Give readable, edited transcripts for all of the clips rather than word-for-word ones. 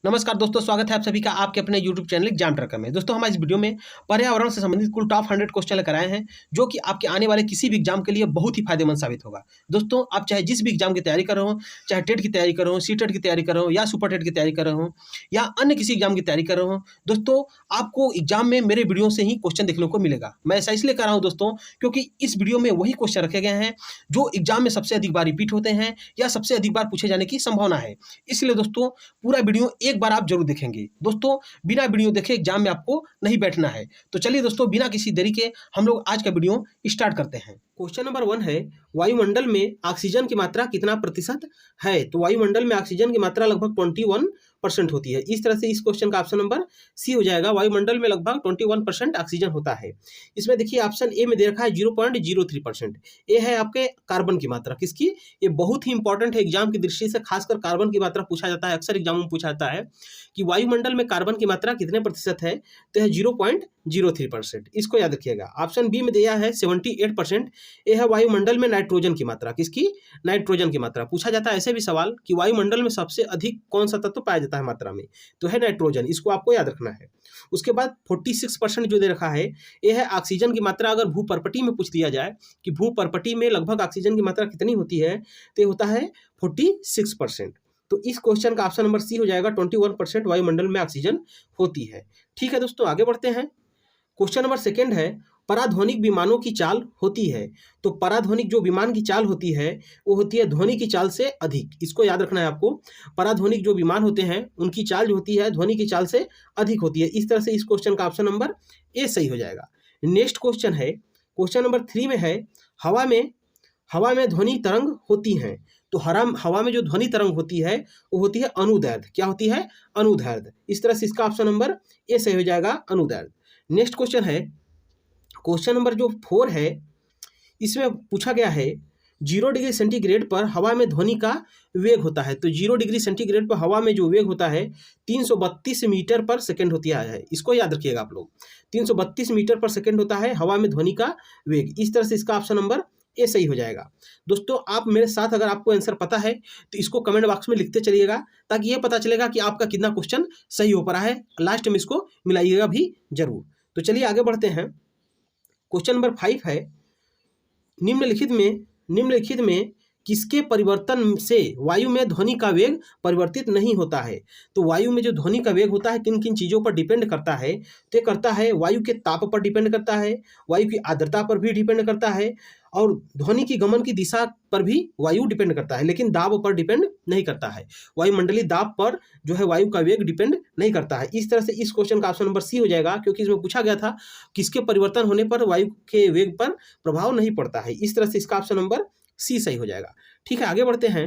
नमस्कार दोस्तों, स्वागत है आप सभी का आपके अपने YouTube चैनल एग्जाम ट्रैकर में। दोस्तों, हम आज इस वीडियो में पर्यावरण से संबंधित कुल टॉप 100 क्वेश्चन लेकर आए हैं, जो कि आपके आने वाले किसी भी एग्जाम के लिए बहुत ही फायदेमंद साबित होगा। दोस्तों, आप चाहे जिस भी एग्जाम की तैयारी कर रहे हो, चाहे टेट की तैयारी कर रहे हो, सीटेट की तैयारी कर रहे हो, या सुपर टेट की तैयारी कर रहे हो, या अन्य किसी एग्जाम की तैयारी कर रहे हो, दोस्तों आपको एग्जाम में मेरे वीडियो से ही क्वेश्चन देखने को मिलेगा। मैं ऐसा इसलिए कर रहा हूँ दोस्तों, क्योंकि इस वीडियो में वही क्वेश्चन रखे गए हैं जो एग्जाम में सबसे अधिक बार रिपीट होते हैं या सबसे अधिक बार पूछे जाने की संभावना है। इसलिए दोस्तों पूरा वीडियो एक बार आप जरूर देखेंगे। दोस्तों, बिना वीडियो देखे एग्जाम में आपको नहीं बैठना है। तो चलिए दोस्तों, बिना किसी देरी के हम लोग आज का वीडियो स्टार्ट करते हैं। क्वेश्चन नंबर 1 है, वायुमंडल में ऑक्सीजन की मात्रा कितना प्रतिशत है? तो वायुमंडल में ऑक्सीजन की मात्रा लगभग 21% होती है। इस तरह से इस क्वेश्चन का ऑप्शन नंबर सी हो जाएगा। वायुमंडल में लगभग 21% ऑक्सीजन होता है। इसमें देखिए ऑप्शन ए में दे रखा है 0.03%। ये है आपके कार्बन की मात्रा। किसकी? ये बहुत ही इंपॉर्टेंट है एग्जाम की दृष्टि से, खासकर कार्बन की मात्रा पूछा जाता है। अक्सर एग्जाम में पूछा जाता है कि वायुमंडल में कार्बन की मात्रा कितने प्रतिशत है, तो है 0.03%। इसको याद रखिएगा। ऑप्शन बी में दिया है 78%। यह है वायुमंडल में नाइट्रोजन की मात्रा। किसकी? नाइट्रोजन की मात्रा। पूछा जाता है ऐसे भी सवाल कि वायुमंडल में सबसे अधिक कौन सा तत्व पाया जाता है मात्रा में, तो है नाइट्रोजन। इसको आपको याद रखना है। उसके बाद 46% जो दे रखा है, यह है ऑक्सीजन की मात्रा। अगर भूपर्पटी में पूछ दिया जाए कि भूपर्पटी में लगभग ऑक्सीजन की मात्रा कितनी होती है, तो होता है 46%। तो इस क्वेश्चन का ऑप्शन नंबर सी हो जाएगा। 21% वायुमंडल में ऑक्सीजन होती है। ठीक है दोस्तों, आगे बढ़ते हैं। क्वेश्चन नंबर 2 है, पराध्वनिक विमानों की चाल होती है। तो पराध्वनिक जो विमान की चाल होती है वो होती है ध्वनि की चाल से अधिक। इसको याद रखना है आपको। पराध्वनिक जो विमान होते हैं उनकी चाल जो होती है ध्वनि की चाल से अधिक होती है। इस तरह से इस क्वेश्चन का ऑप्शन नंबर ए सही हो जाएगा। नेक्स्ट क्वेश्चन है, क्वेश्चन नंबर 3 में है, हवा में ध्वनि तरंग होती हैं। तो हवा में जो ध्वनि तरंग होती है वो होती है अनुदैर्ध्य। क्या होती है? अनुदैर्ध्य। इस तरह से इसका ऑप्शन नंबर ए सही हो जाएगा, अनुदैर्ध्य। नेक्स्ट क्वेश्चन है, क्वेश्चन नंबर जो 4 है, इसमें पूछा गया है 0 डिग्री सेंटीग्रेड पर हवा में ध्वनि का वेग होता है। तो 0 डिग्री सेंटीग्रेड पर हवा में जो वेग होता है 332 मीटर पर सेकंड होती है। इसको याद रखिएगा आप लोग। 332 मीटर पर सेकंड होता है हवा में ध्वनि का वेग। इस तरह से इसका ऑप्शन नंबर ए सही हो जाएगा। दोस्तों, आप मेरे साथ अगर आपको आंसर पता है तो इसको कमेंट बॉक्स में लिखते चलिएगा, ताकि ये पता चलेगा कि आपका कितना क्वेश्चन सही हो पा रहा है। लास्ट में इसको मिलाइएगा भी जरूर। तो चलिए आगे बढ़ते हैं। क्वेश्चन नंबर 5 है, निम्नलिखित में किसके परिवर्तन से वायु में ध्वनि का वेग परिवर्तित नहीं होता है? तो वायु में जो ध्वनि का वेग होता है किन किन चीज़ों पर डिपेंड करता है? तो ये करता है वायु के ताप पर डिपेंड करता है, वायु की आर्द्रता पर भी डिपेंड करता है, और ध्वनि की गमन की दिशा पर भी वायु डिपेंड करता है, लेकिन दाब पर डिपेंड नहीं करता है। वायुमंडलीय दाब पर जो है वायु का वेग डिपेंड नहीं करता है। इस तरह से इस क्वेश्चन का ऑप्शन नंबर सी हो जाएगा, क्योंकि इसमें पूछा गया था किसके परिवर्तन होने पर वायु के वेग पर प्रभाव नहीं पड़ता है। इस तरह से इसका ऑप्शन नंबर सी सही हो जाएगा। ठीक है, आगे बढ़ते हैं।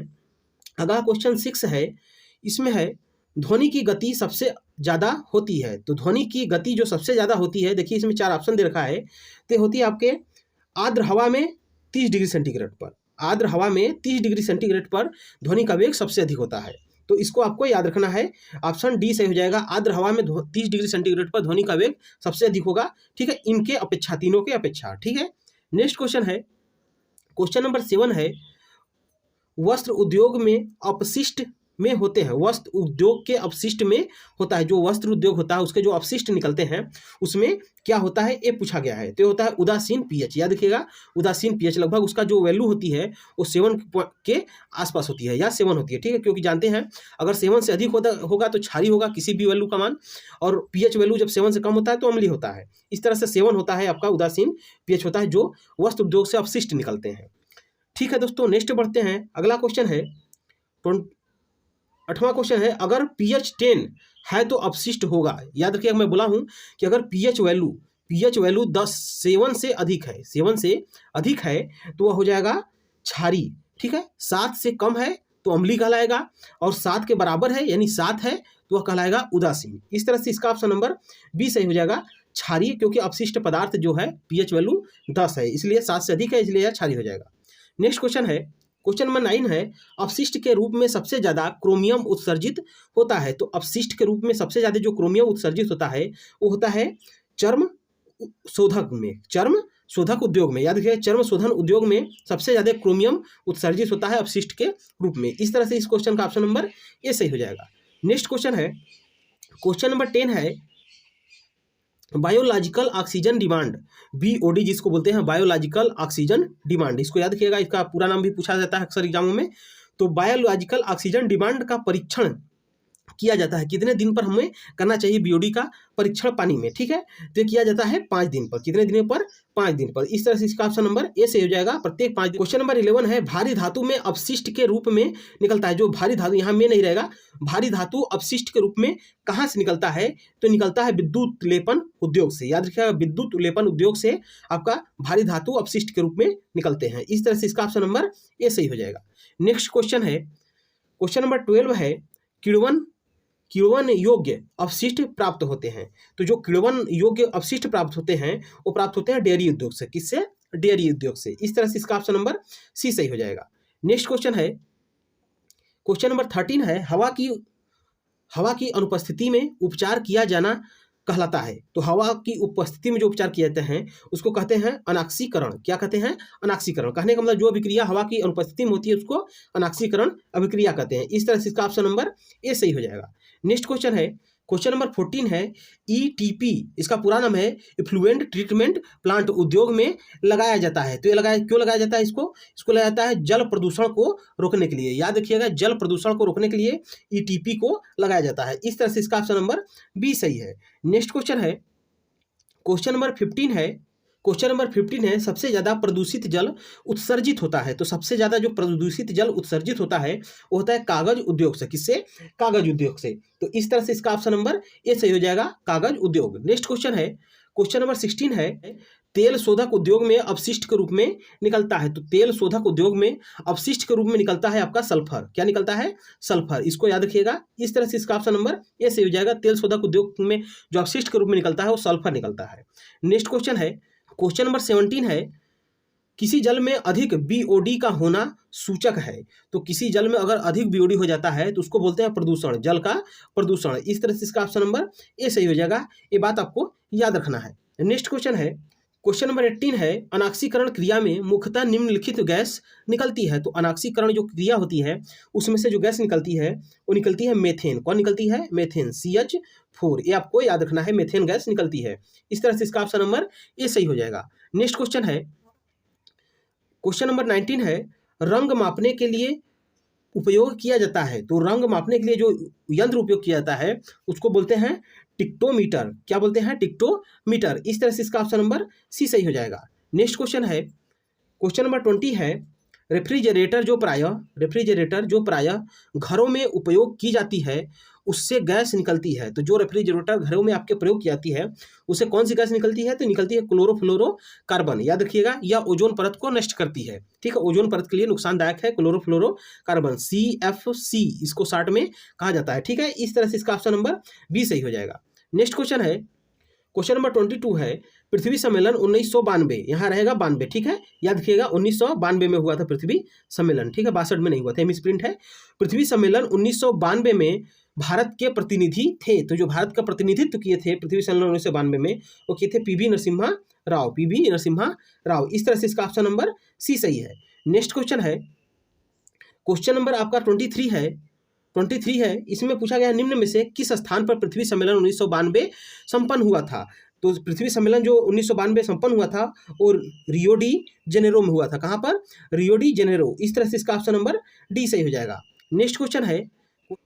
अगला क्वेश्चन 6 है, इसमें है ध्वनि की गति सबसे ज़्यादा होती है। तो ध्वनि की गति जो सबसे ज़्यादा होती है, देखिए इसमें 4 ऑप्शन दे रखा है, तो होती है आपके आर्द्र हवा में 30 डिग्री सेंटीग्रेड पर। आर्द्र हवा में 30 डिग्री सेंटीग्रेड पर ध्वनि का वेग सबसे अधिक होता है। तो इसको आपको याद रखना है। ऑप्शन डी सही हो जाएगा। आर्द्र हवा में 30 डिग्री सेंटीग्रेड पर ध्वनि का वेग सबसे अधिक होगा। ठीक है, इनके अपेक्षा, तीनों के अपेक्षा। ठीक है, नेक्स्ट क्वेश्चन है, क्वेश्चन नंबर 7 है, वस्त्र उद्योग में अपशिष्ट में होते हैं। वस्त्र उद्योग के अपशिष्ट में होता है, जो वस्त्र उद्योग होता है उसके जो अपशिष्ट निकलते हैं उसमें क्या होता है, ये पूछा गया है। तो होता है उदासीन पीएच। याद रखिएगा, उदासीन पीएच लगभग उसका जो वैल्यू होती है वो 7 के आसपास होती है, या 7 होती है। ठीक है, क्योंकि जानते हैं अगर 7 से अधिक होगा तो क्षारीय होगा किसी भी वैल्यू का मान, और पीएच वैल्यू जब 7 से कम होता है तो अम्लीय होता है। इस तरह से 7 होता है आपका उदासीन पीएच होता है, जो वस्त्र उद्योग से अपशिष्ट निकलते हैं। ठीक है दोस्तों, नेक्स्ट बढ़ते हैं। अगला क्वेश्चन है 8वां क्वेश्चन है, अगर pH 10 है तो अपशिष्ट होगा। याद रखिए, मैं बोला हूं कि अगर pH वैल्यू 7 से अधिक है, 7 से अधिक है तो वह हो जाएगा क्षारीय। ठीक है, 7 से कम है तो अम्लीय कहलाएगा, और 7 के बराबर है यानी 7 है तो वह कहलाएगा उदासीन। इस तरह से इसका ऑप्शन नंबर बी सही हो जाएगा, क्षारीय, क्योंकि अपशिष्ट पदार्थ जो है pH वैल्यू 10 है, इसलिए 7 से अधिक है, इसलिए यह क्षारीय हो जाएगा। नेक्स्ट क्वेश्चन है, क्वेश्चन नंबर 9 है, अपशिष्ट के रूप में सबसे ज्यादा क्रोमियम उत्सर्जित होता है। तो अपशिष्ट के रूप में सबसे ज्यादा जो क्रोमियम उत्सर्जित होता है वो होता है चर्म शोधक उद्योग में। याद रखिए, चर्म शोधन उद्योग में सबसे ज्यादा क्रोमियम उत्सर्जित होता है अपशिष्ट के रूप में। इस तरह से इस क्वेश्चन का ऑप्शन नंबर ए सही हो जाएगा। नेक्स्ट क्वेश्चन है, क्वेश्चन नंबर 10 है, बायोलॉजिकल ऑक्सीजन डिमांड, BOD जिसको बोलते हैं बायोलॉजिकल ऑक्सीजन डिमांड, इसको याद रखिएगा, इसका पूरा नाम भी पूछा जाता है अक्सर एग्जामों में। तो बायोलॉजिकल ऑक्सीजन डिमांड का परीक्षण किया जाता है, कितने दिन पर हमें करना चाहिए BOD का परीक्षण पानी में, ठीक है। तो ये किया जाता है 5 दिन पर, कितने दिनों पर, 5 दिन पर। इस तरह से इसका ऑप्शन नंबर ए से हो जाएगा, प्रत्येक 5 दिन। क्वेश्चन नंबर 11 है, भारी धातु में अपशिष्ट के रूप में निकलता है, जो भारी धातु यहाँ में नहीं रहेगा, भारी धातु अपशिष्ट के रूप में कहाँ से निकलता है, तो निकलता है विद्युत लेपन उद्योग से, याद रखिएगा, विद्युत लेपन उद्योग से आपका भारी धातु अपशिष्ट के रूप में निकलते हैं। इस तरह से इसका ऑप्शन नंबर ए सही हो जाएगा। नेक्स्ट क्वेश्चन है, क्वेश्चन नंबर 12 है, किण्वन योग्य अपशिष्ट प्राप्त होते हैं। तो जो किण्वन योग्य अपशिष्ट प्राप्त होते हैं वो प्राप्त होते हैं डेयरी उद्योग से, किससे, डेयरी उद्योग से। इस तरह से इसका ऑप्शन नंबर सी सही हो जाएगा। नेक्स्ट क्वेश्चन है, क्वेश्चन नंबर 13 है, हवा की अनुपस्थिति में उपचार किया जाना कहलाता है। तो हवा की उपस्थिति में जो उपचार किए जाते हैं उसको कहते हैं अनाक्सीकरण। क्या कहते हैं, अनाक्सीकरण। कहने का मतलब जो अभिक्रिया हवा की अनुपस्थिति में होती है उसको अनाक्सीकरण अभिक्रिया कहते हैं। इस तरह से इसका ऑप्शन नंबर ए सही हो जाएगा। नेक्स्ट क्वेश्चन है, क्वेश्चन नंबर 14 है, ETP, इसका पूरा नाम है इफ्लुएंट ट्रीटमेंट प्लांट, उद्योग में लगाया जाता है। तो ये क्यों लगाया जाता है, इसको लगाया जाता है जल प्रदूषण को रोकने के लिए, याद रखिएगा, जल प्रदूषण को रोकने के लिए ETP को लगाया जाता है। इस तरह से इसका ऑप्शन नंबर बी सही है। नेक्स्ट क्वेश्चन है, क्वेश्चन नंबर 15 है, सबसे ज़्यादा प्रदूषित जल उत्सर्जित होता है। तो सबसे ज़्यादा जो प्रदूषित जल उत्सर्जित होता है वो होता है कागज उद्योग से, किससे, कागज उद्योग से। तो इस तरह से इसका ऑप्शन नंबर ए सही हो जाएगा, कागज उद्योग। नेक्स्ट क्वेश्चन है, क्वेश्चन नंबर 16 है, तेल शोधक उद्योग में अपशिष्ट के रूप में निकलता है। तो तेल शोधक उद्योग में अपशिष्ट के रूप में निकलता है आपका सल्फर। क्या निकलता है, सल्फर। इसको याद रखिएगा। इस तरह से इसका ऑप्शन नंबर ए सही हो जाएगा, तेल शोधक उद्योग में जो अपशिष्ट के रूप में निकलता है वो सल्फर निकलता है। नेक्स्ट क्वेश्चन है, क्वेश्चन नंबर 17 है, किसी जल में अधिक BOD का होना सूचक है। तो किसी जल में अगर अधिक BOD हो जाता है तो उसको बोलते हैं प्रदूषण, जल का प्रदूषण। इस तरह से इसका ऑप्शन नंबर ए सही हो जाएगा, ये बात आपको याद रखना है। नेक्स्ट क्वेश्चन है, क्वेश्चन नंबर 18 है, अनाक्सीकरण क्रिया में मुख्यतः निम्नलिखित गैस निकलती है। तो अनाक्सीकरण जो क्रिया होती है उसमें से जो गैस निकलती है वो निकलती है मेथेन। कौन निकलती है, मेथेन, CH4, ये आपको याद रखना है, मेथेन गैस निकलती है। इस तरह से इसका ऑप्शन नंबर ए सही हो जाएगा। नेक्स्ट क्वेश्चन है, क्वेश्चन नंबर 19 है, रंग मापने के लिए उपयोग किया जाता है। तो रंग मापने के लिए जो यंत्र उपयोग किया जाता है उसको बोलते हैं टिक्टोमीटर। क्या बोलते हैं, टिक्टोमीटर। इस तरह से इसका ऑप्शन नंबर सी सही हो जाएगा। नेक्स्ट क्वेश्चन है, क्वेश्चन नंबर 20 है, रेफ्रिजरेटर जो प्रायः घरों में उपयोग की जाती है उससे गैस निकलती है। तो जो रेफ्रिजरेटर घरों में आपके प्रयोग की जाती है उससे कौन सी गैस निकलती है, तो निकलती है क्लोरोफ्लोरोकार्बन। याद रखिएगा, यह ओजोन परत को नष्ट करती है, ठीक है, ओजोन परत के लिए नुकसानदायक है क्लोरोफ्लोरोकार्बन, CFC इसको शॉर्ट में कहा जाता है, ठीक है। इस तरह से इसका ऑप्शन नंबर बी सही हो जाएगा। नेक्स्ट क्वेश्चन है, क्वेश्चन नंबर 22 है, पृथ्वी सम्मेलन 1992, यहाँ रहेगा 92, ठीक है, याद रखिएगा 1992 में हुआ था पृथ्वी सम्मेलन, ठीक है, 62 में नहीं हुआ था, मिसप्रिंट है। पृथ्वी सम्मेलन 1992 में भारत के प्रतिनिधि थे। तो जो भारत का प्रतिनिधित्व किए थे पृथ्वी सम्मेलन 1992 में वो किए थे PV नरसिम्हा राव। इस तरह से इसका ऑप्शन नंबर सी सही है। नेक्स्ट क्वेश्चन है, क्वेश्चन नंबर आपका 23 है, इसमें पूछा गया निम्न में से किस स्थान पर पृथ्वी सम्मेलन 1992 संपन्न हुआ था। तो पृथ्वी सम्मेलन जो 1992 संपन्न हुआ था और रियो डी जेनेरो में हुआ था। कहाँ पर, रियो डी जेनेरो। इस तरह से इसका ऑप्शन नंबर डी सही हो जाएगा। नेक्स्ट क्वेश्चन है,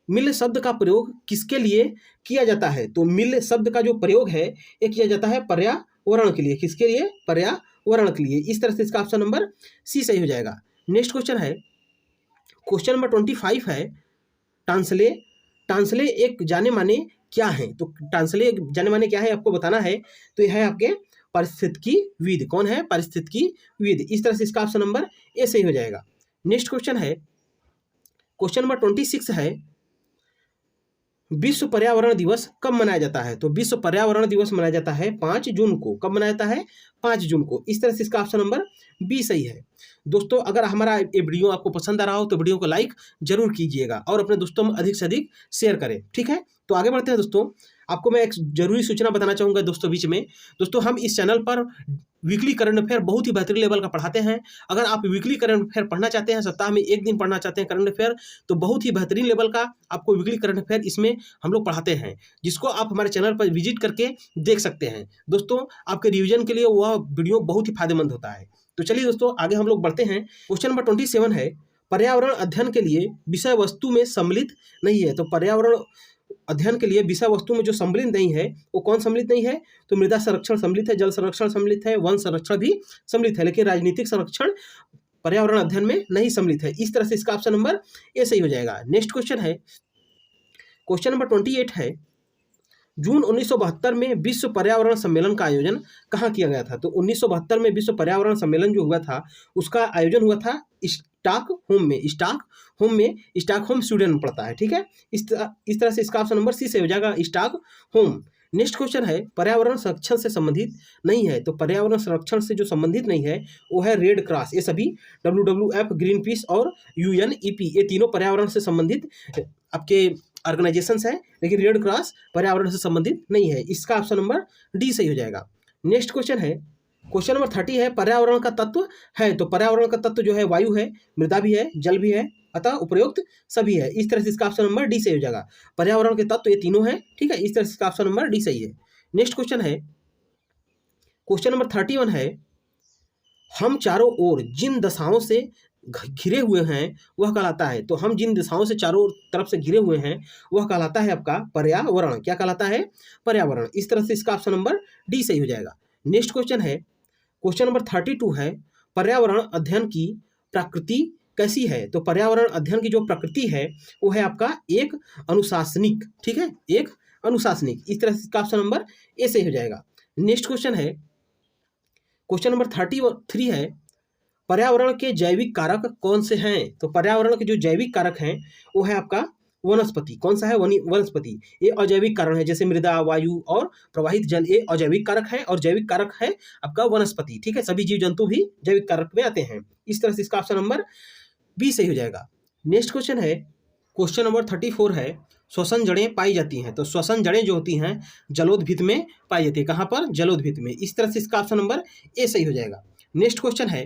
मिल शब्द का प्रयोग किसके लिए किया जाता है। तो मिल शब्द का जो प्रयोग है ये किया जाता है पर्यावरण के लिए। किसके लिए, पर्यावरण के लिए। इस तरह से इसका ऑप्शन नंबर सी सही हो जाएगा। नेक्स्ट क्वेश्चन है, क्वेश्चन नंबर 25 है, टांसले एक जाने माने क्या है। तो टांसले एक जाने माने क्या है आपको बताना है। तो यह है आपके पारिस्थितिकीविद। कौन है, पारिस्थितिकीविद। इस तरह से इसका ऑप्शन नंबर ए सही हो जाएगा। नेक्स्ट क्वेश्चन है, क्वेश्चन नंबर 26 है, विश्व पर्यावरण दिवस कब मनाया जाता है। तो विश्व पर्यावरण दिवस मनाया जाता है 5 जून को। कब मनाया जाता है, 5 जून को। इस तरह से इसका ऑप्शन नंबर बी सही है। दोस्तों अगर हमारा ये वीडियो आपको पसंद आ रहा हो तो वीडियो को लाइक जरूर कीजिएगा और अपने दोस्तों में अधिक से अधिक शेयर करें, ठीक है। तो आगे बढ़ते हैं दोस्तों। आपको मैं एक जरूरी सूचना बताना चाहूँगा दोस्तों बीच में। दोस्तों हम इस चैनल पर वीकली करंट अफेयर बहुत ही बेहतरीन लेवल का पढ़ाते हैं। अगर आप वीकली करंट अफेयर पढ़ना चाहते हैं, सप्ताह में 1 दिन पढ़ना चाहते हैं करंट अफेयर, तो बहुत ही बेहतरीन लेवल का आपको वीकली करंट अफेयर इसमें हम लोग पढ़ाते हैं, जिसको आप हमारे चैनल पर विजिट करके देख सकते हैं। दोस्तों आपके रिवीजन के लिए वह वीडियो बहुत ही फायदेमंद होता है। तो चलिए दोस्तों आगे हम लोग बढ़ते हैं। क्वेश्चन नंबर 27 है, पर्यावरण अध्ययन के लिए विषय वस्तु में सम्मिलित नहीं है। तो पर्यावरण अध्ययन के लिए विषय वस्तु में जो सम्मिलित नहीं है वो कौन सम्मिलित नहीं है? तो मृदा संरक्षण सम्मिलित है, जल संरक्षण सम्मिलित है, वन संरक्षण भी सम्मिलित है, लेकिन राजनीतिक संरक्षण पर्यावरण अध्ययन में नहीं सम्मिलित है। इस तरह से इसका ऑप्शन नंबर ए सही हो जाएगा। नेक्स्ट क्वेश्चन है, क्वेश्चन नंबर 28 है, जून 1972 में विश्व पर्यावरण सम्मेलन का आयोजन कहाँ किया गया था? तो 1972 में विश्व पर्यावरण सम्मेलन जो हुआ था उसका आयोजन हुआ था स्टॉकहोम स्वीडन में पड़ता है, ठीक है। इस तरह से इसका ऑप्शन नंबर सी से हो जाएगा, स्टॉकहोम। नेक्स्ट क्वेश्चन है, पर्यावरण संरक्षण से संबंधित नहीं है। तो पर्यावरण संरक्षण से जो संबंधित नहीं है वो है रेड क्रॉस। ये सभी WWF, ग्रीन पीस और UNEP ये तीनों पर्यावरण से संबंधित आपके ऑर्गेनाइजेशंस हैं, लेकिन रेड क्रॉस पर्यावरण से संबंधित नहीं है। इसका ऑप्शन नंबर डी सही हो जाएगा। नेक्स्ट क्वेश्चन है, क्वेश्चन नंबर 30 है, पर्यावरण का तत्व है। तो पर्यावरण का तत्व जो है वायु है, मृदा भी है, जल भी है, अतः उपरोक्त सभी है। इस तरह से इसका ऑप्शन नंबर डी सही हो जाएगा। पर्यावरण के तत्व ये तीनों हैं, ठीक है। इस तरह से इसका ऑप्शन नंबर डी सही है। नेक्स्ट क्वेश्चन है, क्वेश्चन नंबर 31 है, हम चारों ओर जिन दशाओं से घिरे हुए हैं वह कहलाता है। तो हम जिन दिशाओं से चारों तरफ से घिरे हुए हैं वह कहलाता है आपका पर्यावरण। क्या कहलाता है? पर्यावरण। इस तरह से इसका ऑप्शन नंबर डी सही हो जाएगा। नेक्स्ट क्वेश्चन है, क्वेश्चन नंबर 32 है, पर्यावरण अध्ययन की प्रकृति कैसी है? तो पर्यावरण अध्ययन की जो प्रकृति है वो है आपका एक अनुशासनिक, ठीक है, एक अनुशासनिक। इस तरह से इसका ऑप्शन नंबर ए सही हो जाएगा। नेक्स्ट क्वेश्चन है, क्वेश्चन नंबर 33 है, पर्यावरण के जैविक कारक कौन से हैं? तो पर्यावरण के जो जैविक कारक हैं वो है आपका वनस्पति। कौन सा है? वनस्पति। ये अजैविक कारण है, जैसे मृदा, वायु और प्रवाहित जल, ये अजैविक कारक है, और जैविक कारक है आपका वनस्पति, ठीक है। सभी जीव जंतु भी जैविक कारक में आते हैं। इस तरह से इसका ऑप्शन नंबर बी सही हो जाएगा। नेक्स्ट क्वेश्चन है, क्वेश्चन नंबर 34 है, श्वसन जड़ें पाई जाती हैं। तो श्वसन जड़ें जो होती हैं जलोद्भिद में पाई जाती है। कहाँ पर? जलोद्भिद में। इस तरह से इसका ऑप्शन नंबर ए सही हो जाएगा। नेक्स्ट क्वेश्चन है,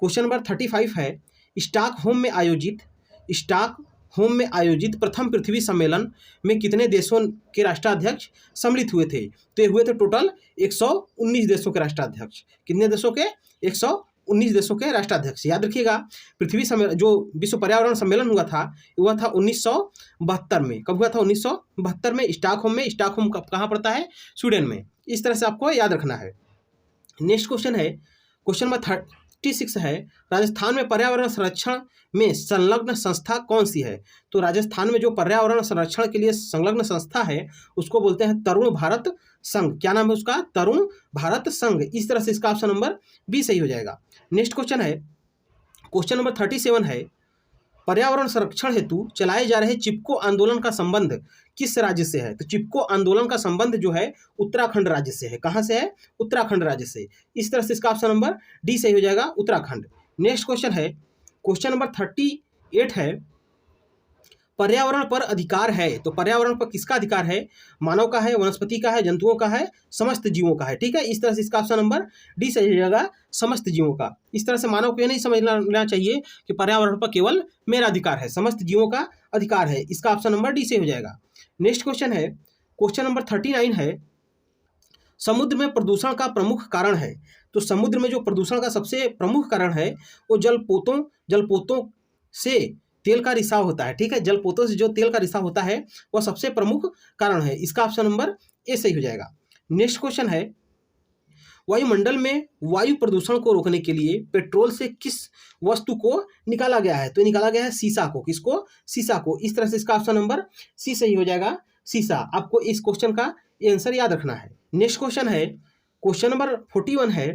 क्वेश्चन नंबर 35 है, स्टॉकहोम में आयोजित प्रथम पृथ्वी सम्मेलन में कितने देशों के राष्ट्राध्यक्ष सम्मिलित हुए थे? तो ये हुए थे टोटल 119 देशों के राष्ट्राध्यक्ष। कितने देशों के? 119 देशों के राष्ट्राध्यक्ष। याद रखिएगा, पृथ्वी सम्मेलन जो विश्व पर्यावरण सम्मेलन हुआ था 1972 में। कब हुआ था? 1972 में स्टॉकहोम में। स्टॉकहोम कहाँ पड़ता है? स्वीडन में। इस तरह से आपको याद रखना है। नेक्स्ट क्वेश्चन है, क्वेश्चन नंबर 36 है, राजस्थान में पर्यावरण संरक्षण में संलग्न संस्था कौन सी है? तो राजस्थान में जो पर्यावरण संरक्षण के लिए संलग्न संस्था है उसको बोलते हैं तरुण भारत संघ। क्या नाम है उसका? तरुण भारत संघ। इस तरह से इसका ऑप्शन नंबर बी सही हो जाएगा। नेक्स्ट क्वेश्चन है, क्वेश्चन नंबर 37 है, पर्यावरण संरक्षण हेतु चलाए जा रहे चिपको आंदोलन का संबंध किस राज्य से है? तो चिपको आंदोलन का संबंध जो है उत्तराखंड राज्य से है। कहाँ से है? उत्तराखंड राज्य से। इस तरह से इसका ऑप्शन नंबर डी सही हो जाएगा, उत्तराखंड। नेक्स्ट क्वेश्चन है, क्वेश्चन नंबर 38 है, पर्यावरण पर अधिकार है। तो पर्यावरण पर किसका अधिकार है? मानव का है, वनस्पति का है, जंतुओं का है, समस्त जीवों का है, ठीक है। इस तरह से इसका ऑप्शन नंबर डी सही हो जाएगा, समस्त जीवों का। इस तरह से मानव को यह नहीं समझना चाहिए कि पर्यावरण पर केवल मेरा अधिकार है, समस्त जीवों का अधिकार है। इसका ऑप्शन नंबर डी सही हो जाएगा। नेक्स्ट क्वेश्चन है, क्वेश्चन नंबर 39 है, समुद्र में प्रदूषण का प्रमुख कारण है। तो समुद्र में जो प्रदूषण का सबसे प्रमुख कारण है वो जलपोतों से तेल का रिसाव होता है, ठीक है। जलपोतों से जो तेल का रिसाव होता है वह सबसे प्रमुख कारण है। इसका ऑप्शन नंबर ए सही हो जाएगा। नेक्स्ट क्वेश्चन है, वायुमंडल में वायु प्रदूषण को रोकने के लिए पेट्रोल से किस वस्तु को निकाला गया है? तो निकाला गया है सीसा को। किसको? सीसा को। इस तरह से इसका ऑप्शन नंबर सी सही हो जाएगा, सीसा। आपको इस क्वेश्चन का आंसर याद रखना है। नेक्स्ट क्वेश्चन है, क्वेश्चन नंबर 41 है,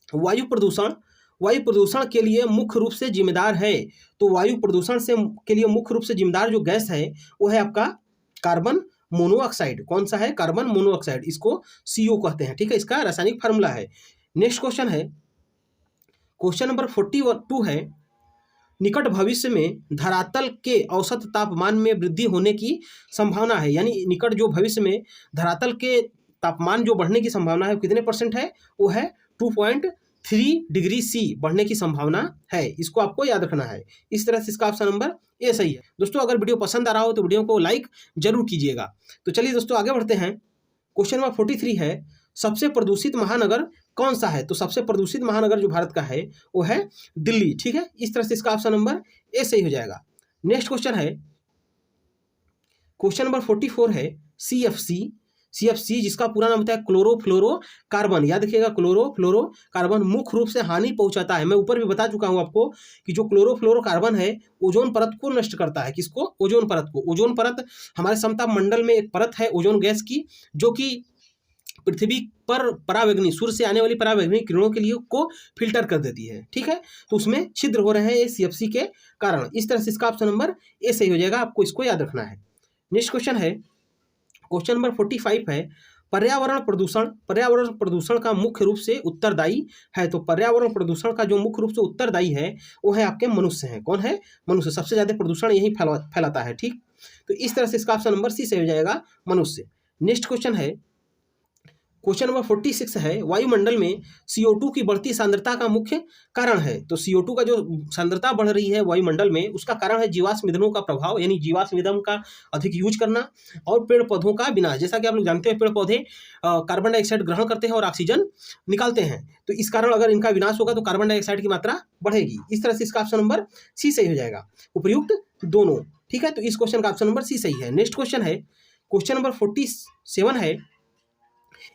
वायु प्रदूषण के लिए मुख्य रूप से जिम्मेदार है। तो वायु प्रदूषण के लिए मुख्य रूप से जिम्मेदार जो गैस है वो है आपका कार्बन मोनोऑक्साइड। कौन सा है? Carbon monoxide. इसको CO कहते हैं, ठीक है। इसका रासायनिक फार्मूला है। नेक्स्ट क्वेश्चन है, क्वेश्चन नंबर 42 है, निकट भविष्य में धरातल के औसत तापमान में वृद्धि होने की संभावना है, यानी निकट जो भविष्य में धरातल के तापमान जो बढ़ने की संभावना है वो कितने % है, वो है 2.3 डिग्री सी बढ़ने की संभावना है। इसको आपको याद रखना है। इस तरह से इसका ऑप्शन नंबर ए सही है। दोस्तों अगर वीडियो पसंद आ रहा हो तो वीडियो को लाइक जरूर कीजिएगा। तो चलिए दोस्तों आगे बढ़ते हैं। क्वेश्चन नंबर 43 है, सबसे प्रदूषित महानगर कौन सा है? तो सबसे प्रदूषित महानगर जो भारत का है वो है दिल्ली। ठीक है, इस तरह से इसका ऑप्शन नंबर ए सही हो जाएगा। नेक्स्ट क्वेश्चन है, क्वेश्चन नंबर 44 है, CFC जिसका पूरा नाम होता है क्लोरोफ्लोरोकार्बन। याद रखिएगा, क्लोरोफ्लोरोकार्बन मुख्य रूप से हानि पहुंचाता है। मैं ऊपर भी बता चुका हूं आपको कि जो क्लोरोफ्लोरोकार्बन है ओजोन परत को नष्ट करता है। किसको? ओजोन परत को। ओजोन परत हमारे समताप मंडल में एक परत है ओजोन गैस की, जो कि पृथ्वी पर परावैंगनी, सूर्य से आने वाली परावैंगनी किरणों के लिए को फिल्टर कर देती है। ठीक है, तो उसमें छिद्र हो रहे हैं ये CFC के कारण। इस तरह से इसका ऑप्शन नंबर ए सही हो जाएगा। आपको इसको याद रखना है। नेक्स्ट क्वेश्चन है, क्वेश्चन नंबर 45 है, पर्यावरण प्रदूषण का मुख्य रूप से उत्तरदायी है। तो पर्यावरण प्रदूषण का जो मुख्य रूप से उत्तरदायी है वो है आपके मनुष्य हैं। कौन है? मनुष्य। सबसे ज्यादा प्रदूषण यही फैलाता है। ठीक, तो इस तरह से इसका ऑप्शन नंबर सी सही हो जाएगा, मनुष्य। नेक्स्ट क्वेश्चन है, क्वेश्चन नंबर 46 है, वायुमंडल में CO2 की बढ़ती सांद्रता का मुख्य कारण है। तो CO2 का जो सांद्रता बढ़ रही है वायुमंडल में, उसका कारण है जीवाश्म ईंधनों का प्रभाव, यानी जीवाश्म ईंधन का अधिक यूज करना और पेड़ पौधों का विनाश। जैसा कि आप लोग जानते हैं, पेड़ पौधे कार्बन डाइऑक्साइड ग्रहण करते हैं और ऑक्सीजन निकालते हैं। तो इस कारण अगर इनका विनाश होगा तो कार्बन डाइऑक्साइड की मात्रा बढ़ेगी। इस तरह से इसका ऑप्शन नंबर सी सही हो जाएगा, उपयुक्त दोनों। ठीक है, तो इस क्वेश्चन का ऑप्शन नंबर सी सही है। नेक्स्ट क्वेश्चन है, क्वेश्चन नंबर 47 है,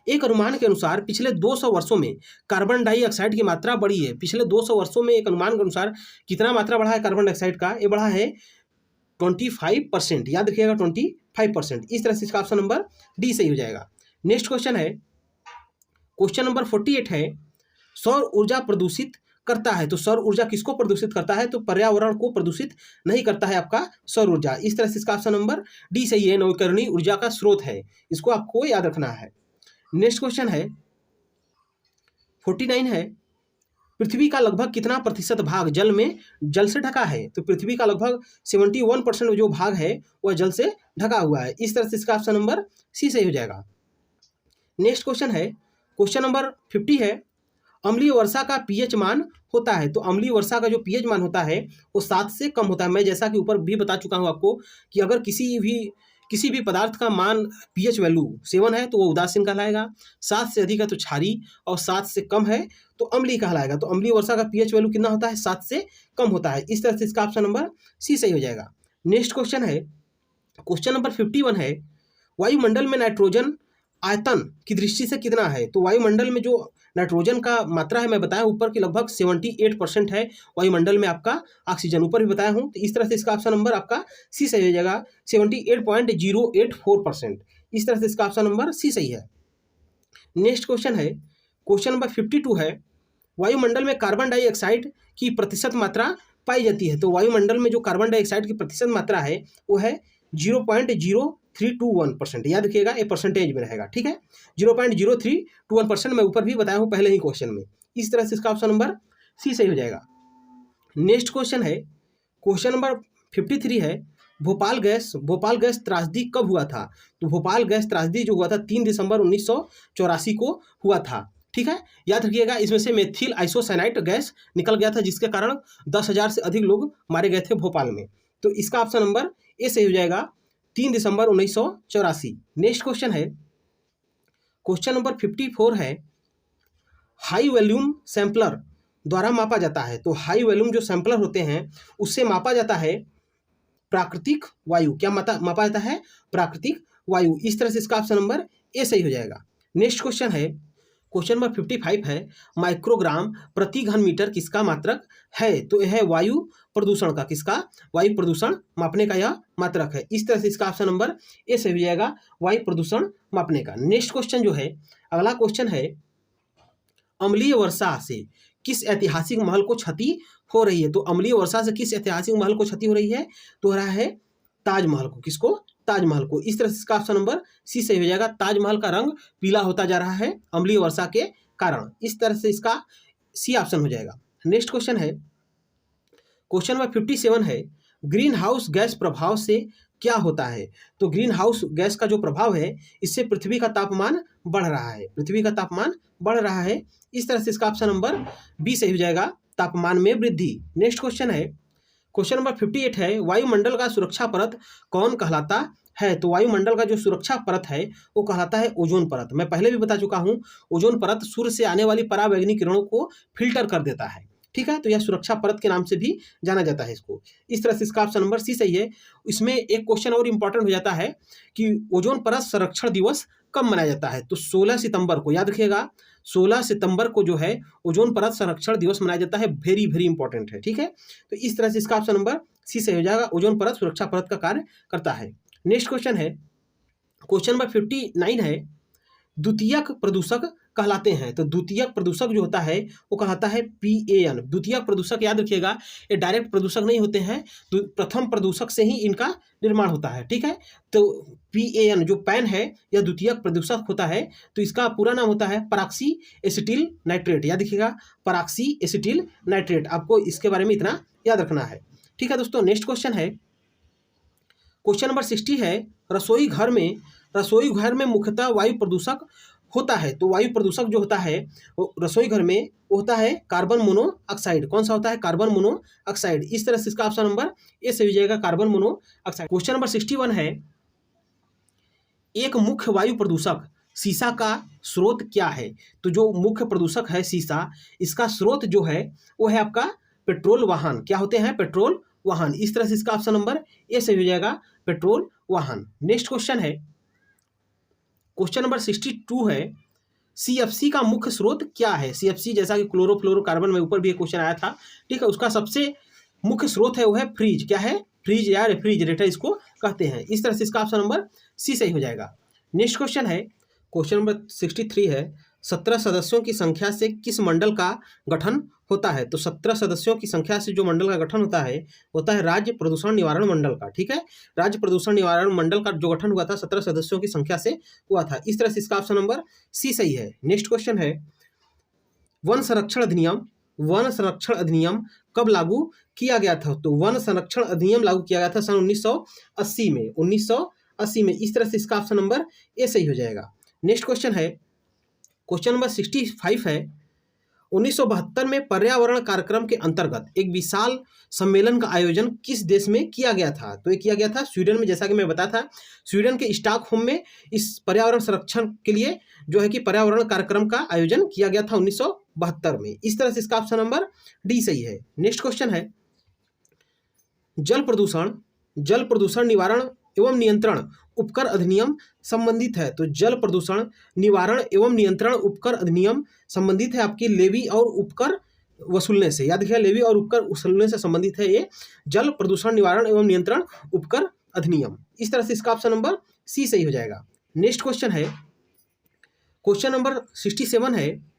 एक अनुमान के अनुसार पिछले 200 वर्षों में कार्बन डाइऑक्साइड की मात्रा बढ़ी है। पिछले 200 वर्षों में एक अनुमान के अनुसार कितना मात्रा बढ़ा है कार्बन डाइऑक्साइड का? ये बढ़ा है 25%। याद रखिएगा, 25%। इस तरह से इसका ऑप्शन नंबर डी सही हो जाएगा। नेक्स्ट क्वेश्चन है, क्वेश्चन नंबर 48 है, सौर ऊर्जा प्रदूषित करता है। तो सौर ऊर्जा किसको प्रदूषित करता है? तो पर्यावरण को प्रदूषित नहीं करता है आपका सौर ऊर्जा। इस तरह से इसका ऑप्शन नंबर डी सही है, नवीकरणीय ऊर्जा का स्रोत है। इसको आपको याद रखना है। नेक्स्ट क्वेश्चन है 49 है, पृथ्वी का लगभग कितना प्रतिशत भाग जल से ढका है? तो पृथ्वी का लगभग 71% जो भाग है वह जल से ढका हुआ है। इस तरह से इसका ऑप्शन नंबर सी सही हो जाएगा। नेक्स्ट क्वेश्चन है, क्वेश्चन नंबर 50 है, अम्लीय वर्षा का pH मान होता है। तो अम्लीय वर्षा का जो pH मान होता है वो 7 से कम होता है। मैं जैसा कि ऊपर भी बता चुका हूँ आपको कि अगर किसी भी पदार्थ का मान pH वैल्यू 7 है तो वो उदासीन कहलाएगा, 7 से अधिक है तो क्षारीय, और 7 से कम है तो अम्लीय कहलाएगा। तो अम्लीय वर्षा का pH वैल्यू कितना होता है? 7 से कम होता है। इस तरह से इसका ऑप्शन नंबर सी सही हो जाएगा। नेक्स्ट क्वेश्चन है, क्वेश्चन नंबर 51 है, वायुमंडल में नाइट्रोजन आयतन की दृष्टि से कितना है? तो वायुमंडल में जो नाइट्रोजन का मात्रा है मैं बताया ऊपर की लगभग 78% है वायुमंडल में आपका ऑक्सीजन, ऊपर भी बताया हूँ। तो इस तरह से इसका ऑप्शन नंबर आपका सी सही हो जाएगा, 78.084%। इस तरह से इसका ऑप्शन नंबर सी सही है। नेक्स्ट क्वेश्चन है, क्वेश्चन नंबर 52 है, वायुमंडल में कार्बन डाइऑक्साइड की प्रतिशत मात्रा पाई जाती है। तो वायुमंडल में जो कार्बन डाइऑक्साइड की प्रतिशत मात्रा है वो है 0.0321%। याद रखिएगा, ये परसेंटेज में रहेगा। ठीक है, 0.0321%। मैं ऊपर भी बताया हूँ पहले ही क्वेश्चन में। इस तरह से इसका ऑप्शन नंबर सी सही हो जाएगा। नेक्स्ट क्वेश्चन है, क्वेश्चन नंबर 53 है, भोपाल गैस त्रासदी कब हुआ था? तो भोपाल गैस त्रासदी जो हुआ था 3 दिसंबर 1984 को हुआ था। ठीक है, याद रखिएगा, इसमें से मेथिल आइसोसाइनाइट गैस निकल गया था जिसके कारण 10,000 से अधिक लोग मारे गए थे भोपाल में। तो इसका ऑप्शन नंबर ए सही हो जाएगा, 3 दिसंबर 1984। नेक्स्ट क्वेश्चन है, क्वेश्चन नंबर 54 है, हाई वॉल्यूम सैंपलर द्वारा मापा जाता है। तो हाई वॉल्यूम जो सैंपलर होते हैं उससे मापा जाता है प्राकृतिक वायु। क्या मापा जाता है? प्राकृतिक वायु। इस तरह से इसका ऑप्शन नंबर ए सही हो जाएगा। नेक्स्ट क्वेश्चन है, क्वेश्चन नंबर 55 है, माइक्रोग्राम प्रति घन मीटर किसका मात्रक है? तो यह है वायु प्रदूषण का। किसका? वायु प्रदूषण मापने का यह मात्रक है। इस तरह से इसका ऑप्शन नंबर ए सही हो जाएगा, वायु प्रदूषण मापने का। नेक्स्ट क्वेश्चन जो है, अगला क्वेश्चन है, अम्लीय वर्षा से किस ऐतिहासिक महल को क्षति हो रही है? तो अम्लीय वर्षा से किस ऐतिहासिक महल को क्षति हो रही है? तो हो रहा है ताजमहल को। किसको? ताजमहल को। इस तरह से इसका ऑप्शन नंबर सी सही हो जाएगा, ताजमहल का रंग पीला होता जा रहा है अम्लीय वर्षा के कारण। इस तरह से इसका सी ऑप्शन हो जाएगा। नेक्स्ट क्वेश्चन है, क्वेश्चन नंबर 57 है, ग्रीन हाउस गैस प्रभाव से क्या होता है? तो ग्रीन हाउस गैस का जो प्रभाव है, इससे पृथ्वी का तापमान बढ़ रहा है, पृथ्वी का तापमान बढ़ रहा है। इस तरह से इसका ऑप्शन नंबर बी सही हो जाएगा, तापमान में वृद्धि। नेक्स्ट क्वेश्चन है, क्वेश्चन नंबर 58 है, वायुमंडल का सुरक्षा परत कौन कहलाता है? तो वायुमंडल का जो सुरक्षा परत है वो कहलाता है ओजोन परत। मैं पहले भी बता चुका हूँ, ओजोन परत सूर्य से आने वाली पराबैंगनी किरणों को फिल्टर कर देता है, ठीक है। तो यह सुरक्षा परत के नाम से भी जाना जाता है इसको। इस तरह से इसका ऑप्शन नंबर सी सही है। इसमें एक क्वेश्चन और इंपॉर्टेंट हो जाता है कि ओजोन परत संरक्षण दिवस कब मनाया जाता है? तो 16 सितंबर को, याद रखिएगा 16 सितंबर को जो है ओजोन परत संरक्षण दिवस मनाया जाता है। वेरी वेरी इंपॉर्टेंट है, ठीक है। तो इस तरह से इसका ऑप्शन नंबर सी सही हो जाएगा, ओजोन परत सुरक्षा परत का कार्य करता है। नेक्स्ट क्वेश्चन है, क्वेश्चन नंबर 59 है, द्वितीयक प्रदूषक कहलाते हैं। तो द्वितीयक प्रदूषक जो होता है वो कहलाता है PAN। द्वितीयक प्रदूषक याद रखिएगा, ये डायरेक्ट प्रदूषक नहीं होते हैं, तो प्रथम प्रदूषक से ही इनका निर्माण होता है, ठीक है। तो PAN जो पैन है यह द्वितीयक प्रदूषक होता है। तो इसका पूरा नाम होता है पराक्सी एसिटिल नाइट्रेट। याद रखिएगा, पराक्सी एसिटिल नाइट्रेट, आपको इसके बारे में इतना याद रखना है, ठीक है दोस्तों। नेक्स्ट क्वेश्चन है, क्वेश्चन नंबर 60 है, रसोई घर में मुख्यतः वायु प्रदूषक होता है। तो वायु प्रदूषक जो होता है वो रसोई घर में होता है कार्बन मोनोऑक्साइड। कौन सा होता है? Carbon monoxide. इस तरह से इसका ऑप्शन नंबर ए सही हो जाएगा, कार्बन मोनोऑक्साइड। क्वेश्चन नंबर 61 है, एक मुख्य वायु प्रदूषक सीसा का स्रोत क्या है? तो जो मुख्य प्रदूषक है सीसा, इसका स्रोत जो है वो है आपका पेट्रोल वाहन। क्या होते हैं? पेट्रोल वाहन। इस तरह से इसका ऑप्शन नंबर ए सही हो जाएगा, पेट्रोल वाहन। नेक्स्ट क्वेश्चन है, क्वेश्चन नंबर 62 है, CFC का मुख्य स्रोत क्या है? CFC जैसा कि क्लोरोफ्लोरोकार्बन में ऊपर भी एक क्वेश्चन आया था, ठीक है। उसका सबसे मुख्य स्रोत है वो है फ्रीज। क्या है? फ्रीज या रेफ्रिजरेटर इसको कहते हैं। इस तरह से इसका ऑप्शन नंबर सी सही हो जाएगा। नेक्स्ट क्वेश्चन है, क्वेश्चन नंबर 63 है, 17 सदस्यों की संख्या से किस मंडल का गठन होता है? तो 17 सदस्यों की संख्या से जो मंडल का गठन होता है राज्य प्रदूषण निवारण मंडल का, ठीक है। राज्य प्रदूषण निवारण मंडल का जो गठन हुआ था 17 सदस्यों की संख्या से हुआ था। इस तरह से इसका ऑप्शन नंबर सी सही है। नेक्स्ट क्वेश्चन है, वन संरक्षण अधिनियम कब लागू किया गया था? तो वन संरक्षण अधिनियम लागू किया गया था सन 1980 में, 1980 में। इस तरह से इसका ऑप्शन नंबर ए सही हो जाएगा। नेक्स्ट क्वेश्चन है, क्वेश्चन नंबर 65 है, 1972 में पर्यावरण कार्यक्रम के अंतर्गत एक विशाल सम्मेलन का आयोजन किस देश में किया गया था? तो ये किया गया था स्वीडन में, जैसा कि मैं बताया था। स्वीडन के स्टॉकहोम में इस पर्यावरण संरक्षण के लिए जो है कि पर्यावरण कार्यक्रम का आयोजन किया गया था 1972 में। इस तरह से इसका ऑप्शन नंबर डी सही है। नेक्स्ट क्वेश्चन है, जल प्रदूषण निवारण एवं नियंत्रण उपकर अधिनियम संबंधित है। तो जल प्रदूषण निवारण एवं नियंत्रण उपकर अधिनियम संबंधित है आपकी लेवी और उपकर वसूलने से। याद रखिए, लेवी और उपकर वसूलने से संबंधित है ये जल प्रदूषण निवारण एवं नियंत्रण उपकर अधिनियम। इस तरह से इसका ऑप्शन नंबर सी सही हो जाएगा। नेक्स्ट क्वेश्चन है, क्वेश्चन नंबर 67 है,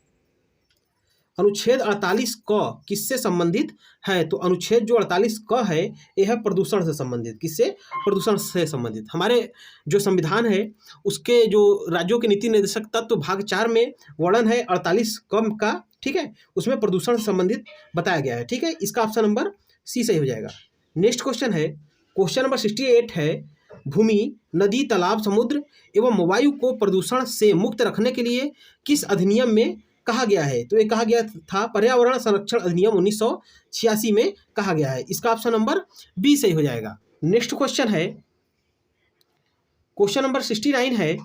अनुच्छेद 48 क किससे संबंधित है? तो अनुच्छेद जो 48 क है यह है प्रदूषण से संबंधित। किससे? प्रदूषण से संबंधित। हमारे जो संविधान है उसके जो राज्यों के नीति निर्देशक तत्व भाग 4 में वर्णन है 48 क का, ठीक है। उसमें प्रदूषण से संबंधित बताया गया है, ठीक है। इसका ऑप्शन नंबर सी सही हो जाएगा। नेक्स्ट क्वेश्चन है, क्वेश्चन नंबर 68 है, भूमि, नदी, तालाब, समुद्र एवं वायु को प्रदूषण से मुक्त रखने के लिए किस अधिनियम में कहा गया है? तो ये कहा गया था पर्यावरण संरक्षण अधिनियम 1986 में कहा गया है। इसका ऑप्शन नंबर बी सही हो जाएगा। नेक्स्ट क्वेश्चन है, क्वेश्चन नंबर 69 है,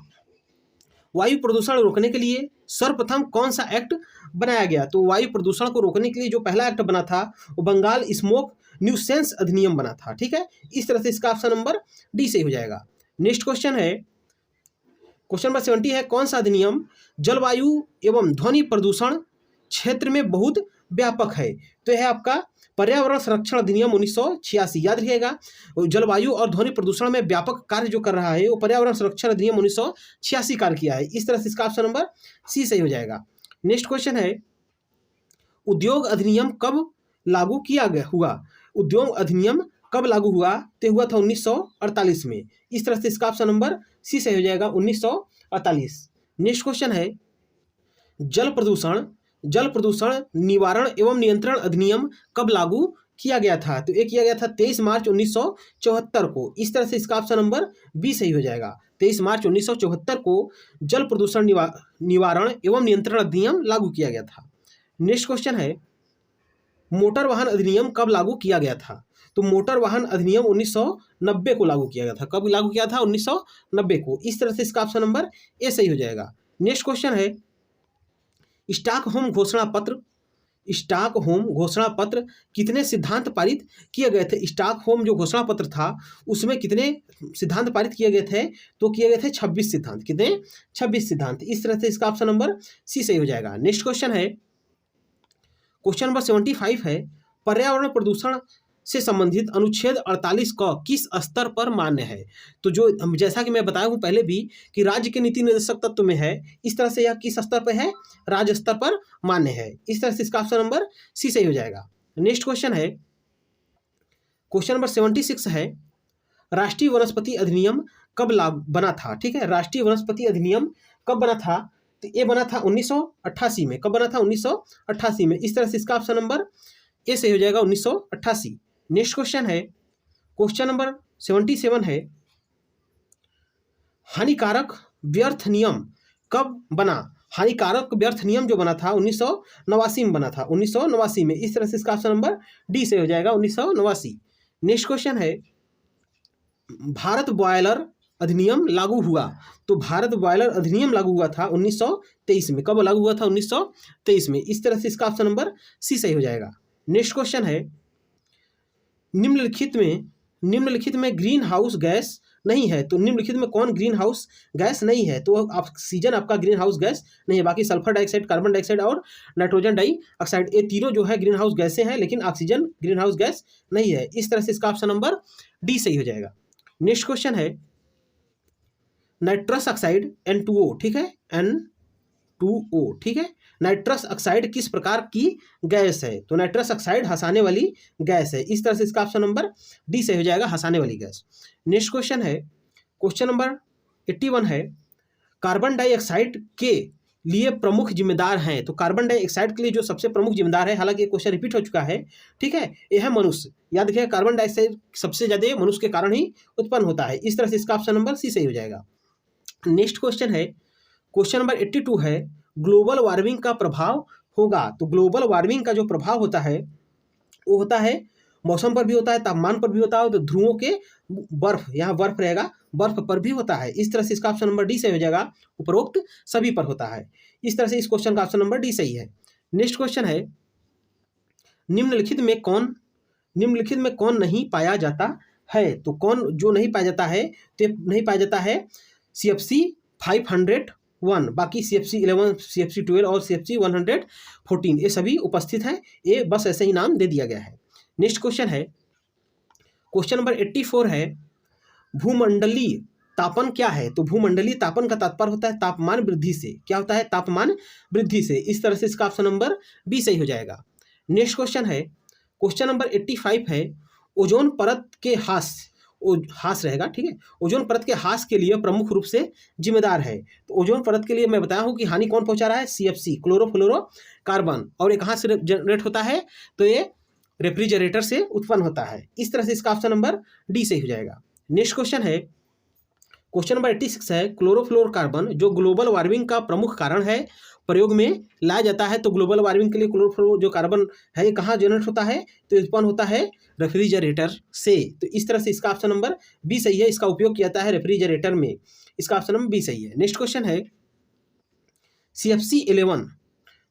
वायु प्रदूषण रोकने के लिए सर्वप्रथम कौन सा एक्ट बनाया गया? तो वायु प्रदूषण को रोकने के लिए जो पहला एक्ट बना था वो बंगाल स्मोक न्यूसेंस अधिनियम बना था, ठीक है। इस तरह से इसका ऑप्शन नंबर डी सही हो जाएगा। नेक्स्ट क्वेश्चन है, क्वेश्चन नंबर 70 है, कौन सा अधिनियम जलवायु एवं ध्वनि प्रदूषण क्षेत्र में बहुत व्यापक है? तो यह आपका पर्यावरण संरक्षण अधिनियम 1986। याद रखिएगा, जलवायु और ध्वनि प्रदूषण में व्यापक कार्य जो कर रहा है वो पर्यावरण संरक्षण अधिनियम 1986 कार्य किया है। इस तरह से इसका ऑप्शन नंबर सी सही हो जाएगा। नेक्स्ट क्वेश्चन है, उद्योग अधिनियम कब लागू किया गया हुआ? उद्योग अधिनियम कब लागू हुआ? तो हुआ था 1948 में। इस तरह से इसका ऑप्शन नंबर सी सही हो जाएगा, 1948। नेक्स्ट क्वेश्चन है, जल प्रदूषण निवारण एवं नियंत्रण अधिनियम कब लागू किया गया था? तो ये किया गया था 23 मार्च 1974 को। इस तरह से इसका ऑप्शन नंबर बी सही हो जाएगा। 23 मार्च 1974 को जल प्रदूषण निवारण एवं नियंत्रण अधिनियम लागू किया गया था। नेक्स्ट क्वेश्चन है, मोटर वाहन अधिनियम कब लागू किया गया था? तो मोटर वाहन अधिनियम 1990 को लागू किया गया था। कब लागू किया था? 1990 को। इस तरह से इसका ऑप्शन नंबर ए सही हो जाएगा। नेक्स्ट क्वेश्चन है, स्टॉकहोम घोषणा पत्र, स्टॉकहोम घोषणा पत्र कितने सिद्धांत पारित किए गए थे? स्टॉकहोम जो घोषणा पत्र था उसमें कितने सिद्धांत पारित किए गए थे? तो किए गए थे 26 सिद्धांत। कितने? 26 सिद्धांत। इस तरह से इसका ऑप्शन नंबर सी सही हो जाएगा। नेक्स्ट क्वेश्चन है, क्वेश्चन नंबर 75 है, पर्यावरण प्रदूषण से संबंधित अनुच्छेद 48 का किस स्तर पर मान्य है? तो जो जैसा कि मैं बताया हूँ पहले भी कि राज्य के नीति निर्देशक तत्व में है, इस तरह से यह किस स्तर पर है? राज्य स्तर पर मान्य है। इस तरह से इसका ऑप्शन नंबर सी सही हो जाएगा। नेक्स्ट क्वेश्चन है, क्वेश्चन नंबर 76 है, राष्ट्रीय वनस्पति अधिनियम कब लागू बना था? ठीक है, राष्ट्रीय वनस्पति अधिनियम कब बना था? तो ये बना था 1988 में। कब बना था? 1988 में। इस तरह से इसका ऑप्शन नंबर ए सही हो जाएगा, 1988। नेक्स्ट क्वेश्चन है, क्वेश्चन नंबर 77 है, हानिकारक व्यर्थ नियम कब बना? हानिकारक व्यर्थ नियम जो बना था 1989 में बना था। 1989 में। इस तरह से इसका ऑप्शन नंबर डी से हो जाएगा, 1989। नेक्स्ट क्वेश्चन है, भारत बॉयलर अधिनियम लागू हुआ। तो भारत बॉयलर अधिनियम लागू हुआ था 1923 में। कब लागू हुआ था? 1923 में। इस तरह से इसका ऑप्शन नंबर सी सही हो जाएगा। नेक्स्ट क्वेश्चन है, निम्नलिखित में ग्रीन हाउस गैस नहीं है। तो निम्नलिखित में कौन ग्रीन हाउस गैस नहीं है? तो ऑक्सीजन आपका ग्रीन हाउस गैस नहीं है। बाकी सल्फर डाइऑक्साइड, कार्बन डाइऑक्साइड और नाइट्रोजन डाइऑक्साइड, ये तीनों जो है ग्रीन हाउस गैसें हैं, लेकिन ऑक्सीजन ग्रीन हाउस गैस नहीं है। इस तरह से इसका ऑप्शन नंबर डी सही हो जाएगा। नेक्स्ट क्वेश्चन है, नाइट्रस ऑक्साइड N2O, ठीक है, N2O, ठीक है, नाइट्रस ऑक्साइड किस प्रकार की गैस है? तो नाइट्रस ऑक्साइड हंसाने वाली गैस है। इस तरह से इसका ऑप्शन नंबर डी से हो जाएगा, हंसाने वाली गैस। नेक्स्ट क्वेश्चन है, क्वेश्चन नंबर 81 है, कार्बन डाइऑक्साइड के लिए प्रमुख जिम्मेदार हैं। तो कार्बन डाइऑक्साइड के लिए जो सबसे प्रमुख जिम्मेदार है, हालांकि ये क्वेश्चन रिपीट हो चुका है, ठीक है, यह है मनुष्य। याद रखिएगा, कार्बन डाइऑक्साइड सबसे ज्यादा मनुष्य के कारण ही उत्पन्न होता है। इस तरह से इसका ऑप्शन नंबर सी सही हो जाएगा। नेक्स्ट क्वेश्चन है, क्वेश्चन नंबर 82 है, ग्लोबल वार्मिंग का प्रभाव होगा। तो ग्लोबल वार्मिंग का जो प्रभाव होता है वो होता है मौसम पर भी होता है, तापमान पर भी होता है, तो ध्रुवों के बर्फ, यहाँ बर्फ रहेगा, बर्फ पर भी होता है। इस तरह से इसका ऑप्शन नंबर डी सही हो जाएगा, उपरोक्त सभी पर होता है। इस तरह से इस क्वेश्चन का ऑप्शन नंबर डी सही है। नेक्स्ट क्वेश्चन है, निम्नलिखित में कौन नहीं पाया जाता है? तो कौन जो नहीं पाया जाता है? तो नहीं पाया जाता है CFC 501, बाकी CFC 11, CFC 12 और CFC 114 ये सभी उपस्थित हैं। ये बस ऐसे ही नाम दे दिया गया है। नेक्स्ट क्वेश्चन है, क्वेश्चन नंबर 84 है, भूमंडलीय तापन क्या है? तो भूमंडलीय तापन का तात्पर्य होता है तापमान वृद्धि से। क्या होता है? तापमान वृद्धि से। इस तरह से इसका ऑप्शन नंबर बी सही हो जाएगा। नेक्स्ट क्वेश्चन है, क्वेश्चन नंबर 85 है, ओजोन परत के हास रहेगा, ठीक है, ओजोन परत के हास के लिए प्रमुख रूप से जिम्मेदार है। तो ओजोन परत के लिए मैं बताया हूं कि हानि कौन पहुंचा रहा है? CFC, chlorofluorocarbon. और ये कहां से जनरेट होता है? तो ये रेफ्रिजरेटर से उत्पन्न होता है। इस तरह से इसका ऑप्शन नंबर डी सही हो जाएगा। नेक्स्ट क्वेश्चन है, क्वेश्चन नंबर 86 है, क्लोरोफ्लोरोकार्बन जो ग्लोबल वार्मिंग का प्रमुख कारण है, प्रयोग में लाया जाता है। तो ग्लोबल वार्मिंग के लिए क्लोरोफ्लोरो जो कार्बन है ये कहाँ जनरेट होता है? तो उत्पन्न होता है रेफ्रिजरेटर से। तो इस तरह से इसका ऑप्शन नंबर बी सही है, इसका उपयोग किया जाता है रेफ्रिजरेटर में। इसका ऑप्शन नंबर बी सही है। नेक्स्ट क्वेश्चन है, CFC 11,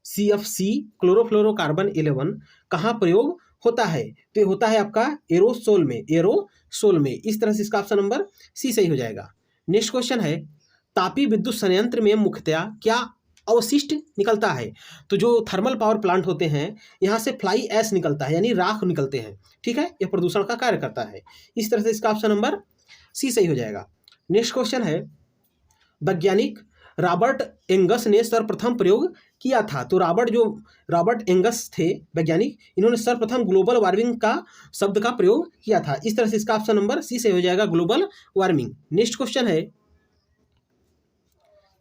CFC क्लोरोफ्लोरोकार्बन 11 कहाँ प्रयोग होता है? तो ये होता है आपका एरोसोल में। इस तरह से इसका ऑप्शन नंबर सी सही हो जाएगा। नेक्स्ट क्वेश्चन है, तापीय विद्युत संयंत्र में मुख्यतया क्या अवशिष्ट निकलता है? तो जो थर्मल पावर प्लांट होते हैं यहाँ से फ्लाई ऐश निकलता है, यानी राख निकलते हैं, ठीक है, यह प्रदूषण का कार्य करता है। इस तरह से इसका ऑप्शन नंबर सी सही हो जाएगा। नेक्स्ट क्वेश्चन है, वैज्ञानिक रॉबर्ट एंगस ने सर्वप्रथम प्रयोग किया था। तो रॉबर्ट एंगस थे वैज्ञानिक, इन्होंने सर्वप्रथम ग्लोबल वार्मिंग का शब्द का प्रयोग किया था। इस तरह से इसका ऑप्शन नंबर सी से हो जाएगा, ग्लोबल वार्मिंग। नेक्स्ट क्वेश्चन है,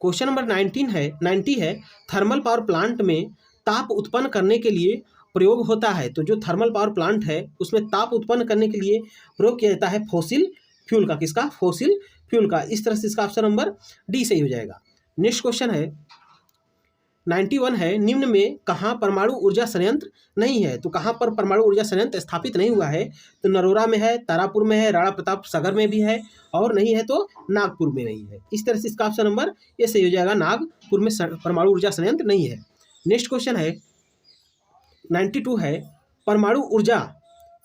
क्वेश्चन नंबर 90 है, थर्मल पावर प्लांट में ताप उत्पन्न करने के लिए प्रयोग होता है, तो जो थर्मल पावर प्लांट है उसमें ताप उत्पन्न करने के लिए प्रयोग किया जाता है फॉसिल फ्यूल का। किसका? फॉसिल फ्यूल का। इस तरह से इसका ऑप्शन नंबर डी सही हो जाएगा। नेक्स्ट क्वेश्चन है 91 है, निम्न में कहाँ परमाणु ऊर्जा संयंत्र नहीं है? तो कहाँ पर परमाणु ऊर्जा संयंत्र स्थापित नहीं हुआ है? तो नरोरा में है, तारापुर में है, राणा प्रताप सागर में भी है, और नहीं है तो नागपुर में नहीं है। इस तरह से इसका ऑप्शन नंबर ये सही हो जाएगा, नागपुर में परमाणु ऊर्जा संयंत्र नहीं है। नेक्स्ट क्वेश्चन है 92 है, परमाणु ऊर्जा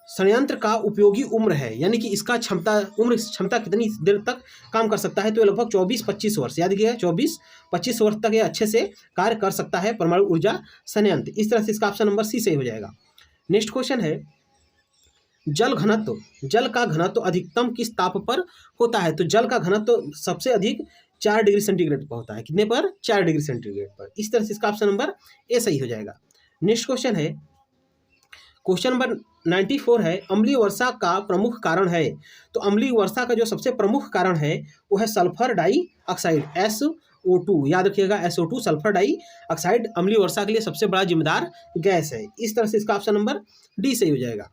संयंत्र का उपयोगी उम्र है, यानी कि इसका क्षमता कितनी देर तक काम कर सकता है? तो लगभग 24-25 वर्ष, याद रखिएगा 24-25 वर्ष तक ये अच्छे से कार्य कर सकता है परमाणु ऊर्जा संयंत्र। इस तरह से इसका ऑप्शन नंबर सी सही हो जाएगा। नेक्स्ट क्वेश्चन है जल घनत्व, जल का घनत्व अधिकतम किस ताप पर होता है? तो जल का घनत्व सबसे अधिक 4 डिग्री सेंटीग्रेड पर होता है। कितने पर? 4 डिग्री सेंटीग्रेड पर। इस तरह से इसका ऑप्शन नंबर ए सही हो जाएगा। नेक्स्ट क्वेश्चन है क्वेश्चन नंबर 94 है, अम्लीय वर्षा का प्रमुख कारण है? तो अम्लीय वर्षा का जो सबसे प्रमुख कारण है वो है सल्फर डाइऑक्साइड, SO2। याद रखिएगा SO2 सल्फर डाइऑक्साइड अम्लीय वर्षा के लिए सबसे बड़ा जिम्मेदार गैस है। इस तरह से इसका ऑप्शन नंबर डी सही हो जाएगा।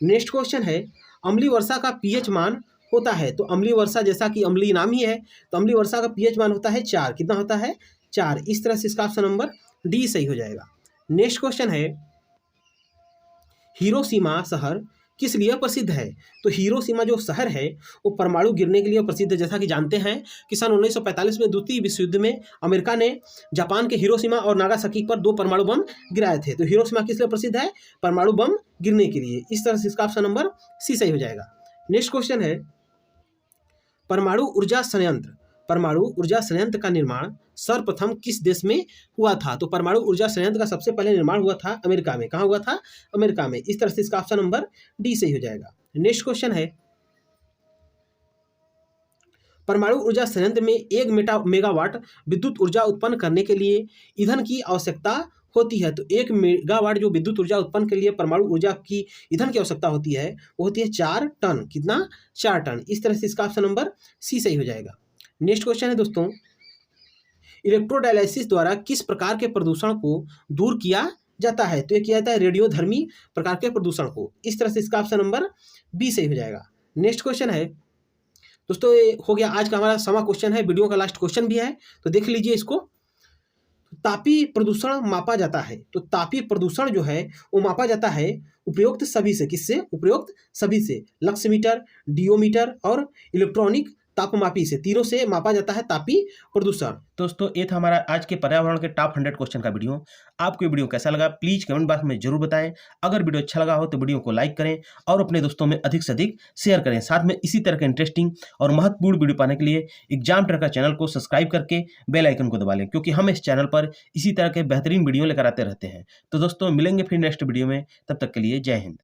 नेक्स्ट क्वेश्चन है अम्लीय वर्षा का pH मान होता है? तो अम्लीय वर्षा जैसा कि अम्लीय नाम ही है, तो अम्लीय वर्षा का pH मान होता है 4। कितना होता है? 4। इस तरह से इसका ऑप्शन नंबर डी सही हो जाएगा। नेक्स्ट क्वेश्चन है हिरोशिमा शहर किस लिए प्रसिद्ध है? तो हिरोशिमा जो शहर है वो परमाणु गिरने के लिए प्रसिद्ध है। जैसा कि जानते हैं कि सन 1945 में द्वितीय विश्व युद्ध में अमेरिका ने जापान के हिरोशिमा और नागासाकी पर 2 परमाणु बम गिराए थे। तो हिरोशिमा किस लिए प्रसिद्ध है? परमाणु बम गिरने के लिए। इस तरह से इसका ऑप्शन नंबर सी सही हो जाएगा। नेक्स्ट क्वेश्चन है परमाणु ऊर्जा संयंत्र, परमाणु ऊर्जा संयंत्र का निर्माण सर्वप्रथम किस देश में हुआ था? तो परमाणु ऊर्जा संयंत्र का सबसे पहले निर्माण हुआ था अमेरिका में। कहाँ हुआ था? अमेरिका में। इस तरह से इसका ऑप्शन नंबर डी सही हो जाएगा। नेक्स्ट क्वेश्चन है परमाणु ऊर्जा संयंत्र में 1 मेगावाट विद्युत ऊर्जा उत्पन्न करने के लिए ईंधन की आवश्यकता होती है। तो 1 मेगावाट जो विद्युत ऊर्जा उत्पन्न के लिए परमाणु ऊर्जा की ईंधन की आवश्यकता होती है वो होती है 4 टन। कितना? 4 टन। इस तरह से इसका ऑप्शन नंबर सी सही हो जाएगा। नेक्स्ट क्वेश्चन है दोस्तों इलेक्ट्रोडायलिसिस द्वारा किस प्रकार के प्रदूषण को दूर किया जाता है? तो ये किया जाता है रेडियोधर्मी प्रकार के प्रदूषण को। इस तरह से इसका ऑप्शन नंबर बी सही हो जाएगा। नेक्स्ट क्वेश्चन है दोस्तों, ये हो गया आज का हमारा समा क्वेश्चन है, वीडियो का लास्ट क्वेश्चन भी है, तो देख लीजिए इसको। तापीय प्रदूषण मापा जाता है, तो तापीय प्रदूषण जो है वो मापा जाता है उपयुक्त सभी से। किससे? उपयुक्त सभी से। लक्समीटर, डियोमीटर और इलेक्ट्रॉनिक तापमापी से, तीनों से मापा जाता है तापीय प्रदूषण। दोस्तों ये था हमारा आज के पर्यावरण के टॉप 100 क्वेश्चन का वीडियो। आपको ये वीडियो कैसा लगा प्लीज कमेंट बॉक्स में जरूर बताएं। अगर वीडियो अच्छा लगा हो तो वीडियो को लाइक करें और अपने दोस्तों में अधिक से अधिक शेयर करें। साथ में इसी तरह के इंटरेस्टिंग और महत्वपूर्ण वीडियो पाने के लिए एग्जाम ट्रैकर का चैनल को सब्सक्राइब करके बेल आइकन को दबा लें, क्योंकि हम इस चैनल पर इसी तरह के बेहतरीन वीडियो लेकर आते रहते हैं। तो दोस्तों मिलेंगे फिर नेक्स्ट वीडियो में, तब तक के लिए जय हिंद।